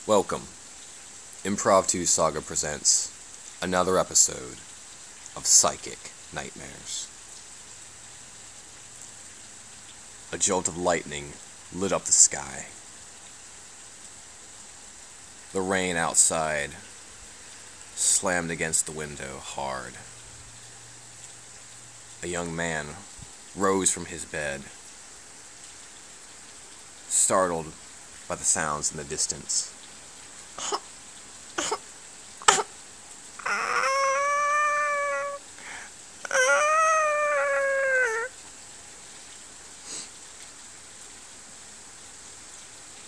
Welcome. Improv 2 Saga presents another episode of Psychic Nightmares. A jolt of lightning lit up the sky. The rain outside slammed against the window hard. A young man rose from his bed, startled by the sounds in the distance.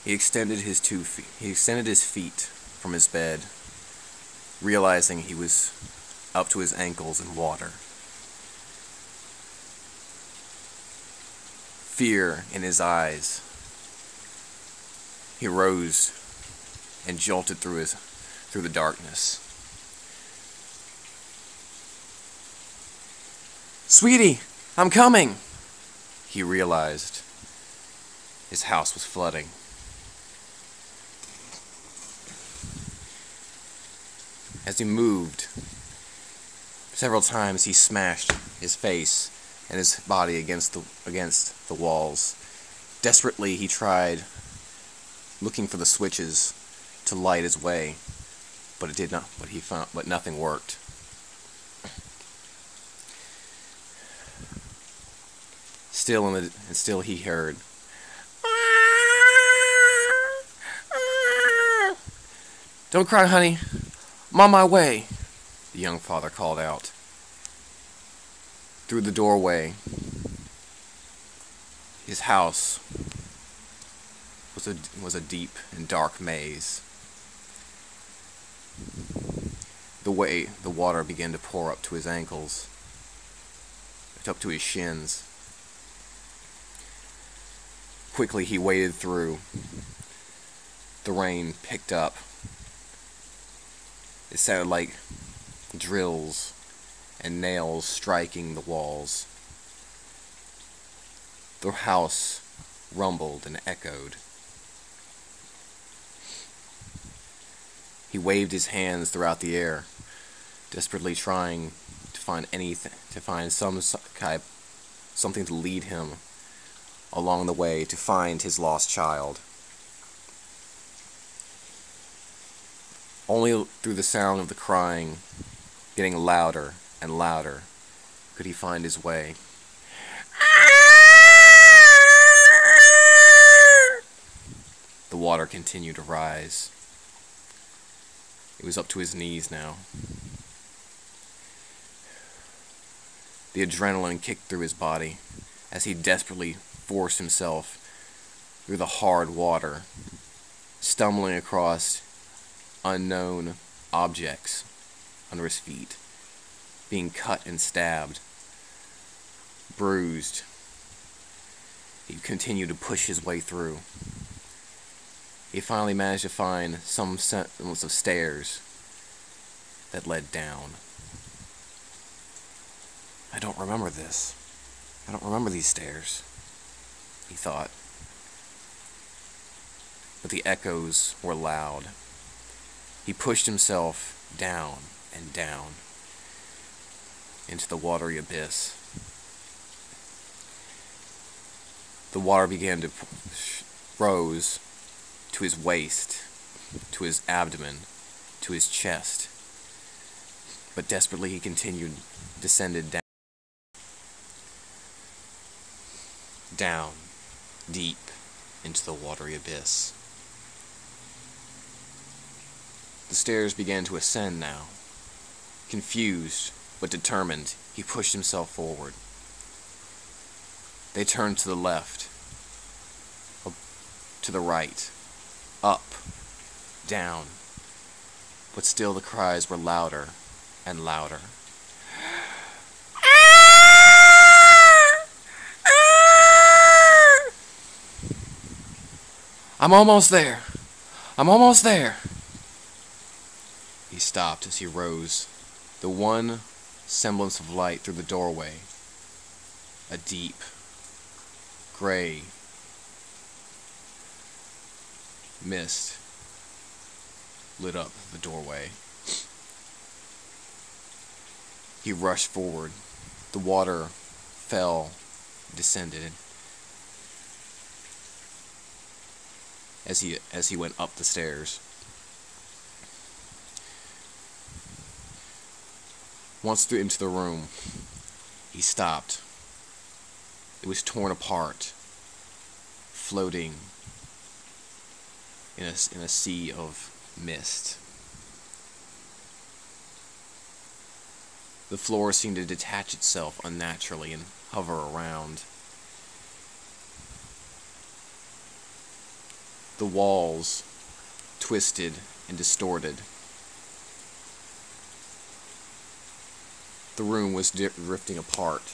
He extended his feet from his bed, realizing he was up to his ankles in water. Fear in his eyes, he rose and jolted through the darkness. "Sweetie, I'm coming!" He realized his house was flooding. As he moved, several times he smashed his face and his body against the walls. Desperately, he tried looking for the switches to light his way, but it did not. But nothing worked. Still he heard. "Don't cry, honey. I'm on my way," the young father called out. Through the doorway, his house was a deep and dark maze. The water began to pour up to his ankles, up to his shins. Quickly he waded through. The rain picked up. It sounded like drills and nails striking the walls. The house rumbled and echoed. He waved his hands throughout the air, desperately trying to find something to lead him along the way to find his lost child. Only through the sound of the crying, getting louder and louder, could he find his way. The water continued to rise. It was up to his knees now. The adrenaline kicked through his body as he desperately forced himself through the hard water, stumbling across unknown objects under his feet, being cut and stabbed, bruised. He continued to push his way through. He finally managed to find some semblance of stairs that led down. "I don't remember this. I don't remember these stairs," he thought. But the echoes were loud. He pushed himself down and down into the watery abyss. The water began to rose to his waist, to his abdomen, to his chest. But desperately he descended down, deep into the watery abyss. The stairs began to ascend now. Confused, but determined, he pushed himself forward. They turned to the left, to the right, up, down, but still the cries were louder and louder. "I'm almost there. I'm almost there." He stopped as he rose, the one semblance of light through the doorway, a deep, gray mist lit up the doorway. He rushed forward. The water fell, descended, as he went up the stairs. Once through into the room, he stopped. It was torn apart, floating in a sea of mist. The floor seemed to detach itself unnaturally and hover around. The walls twisted and distorted. The room was drifting apart.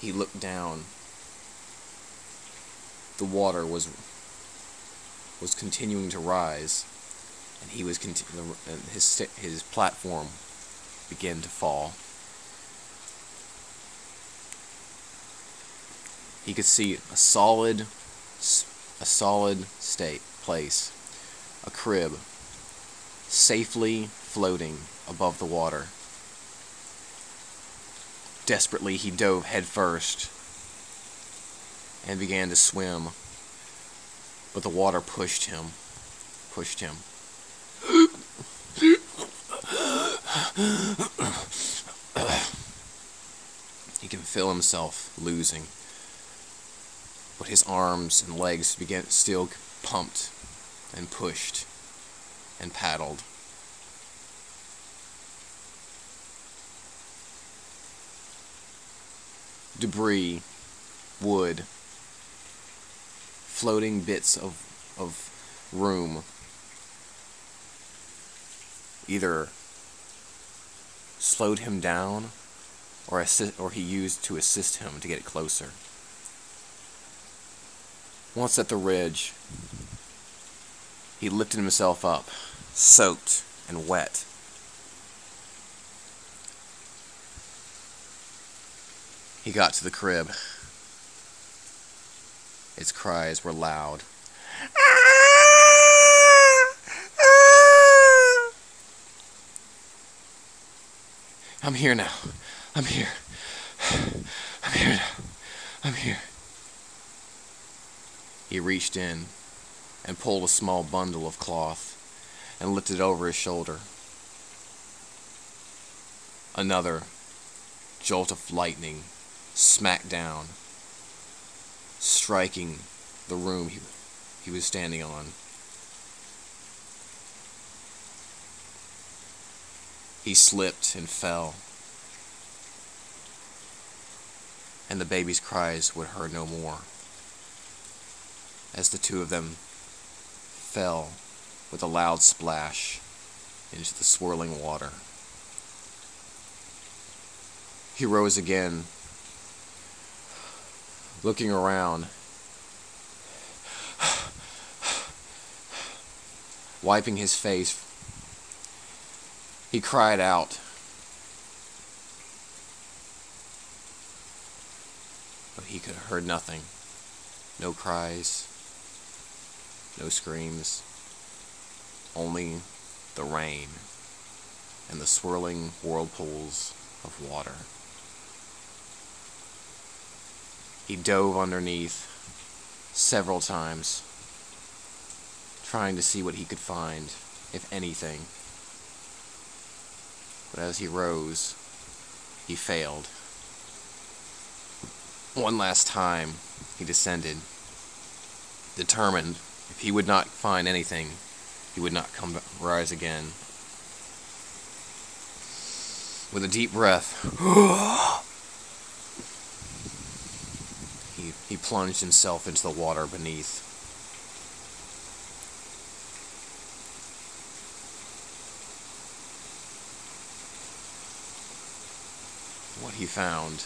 He looked down. The water was continuing to rise, and he was his platform began to fall. He could see a solid place, a crib, safely floating above the water. Desperately, he dove headfirst and began to swim, but the water pushed him. He can feel himself losing, but his arms and legs still pumped and pushed and paddled. Debris, wood, floating bits of room either slowed him down or he used to assist him to get closer. Once at the ridge, he lifted himself up, soaked and wet. He got to the crib. Its cries were loud. I'm here now. I'm here. I'm here now. I'm here. He reached in and pulled a small bundle of cloth and lifted it over his shoulder. Another jolt of lightning smacked down, striking the room he was standing on. He slipped and fell, and the baby's cries were heard no more, as the two of them fell with a loud splash into the swirling water. He rose again, looking around, wiping his face. He cried out, but he could have heard nothing. No cries, no screams, only the rain and the swirling whirlpools of water. He dove underneath several times, trying to see what he could find, if anything. But as he rose, he failed. One last time, he descended, determined if he would not find anything, he would not rise again. With a deep breath, he plunged himself into the water beneath. What he found,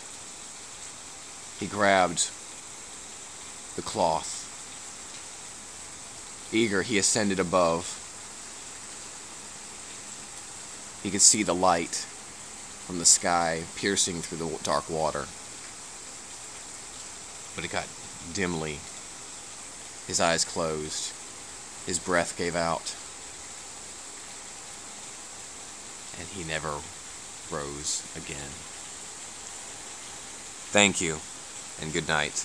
he grabbed the cloth. Eager, he ascended above. He could see the light from the sky piercing through the dark water. But it got dimly. His eyes closed. His breath gave out, and he never rose again. Thank you, and good night.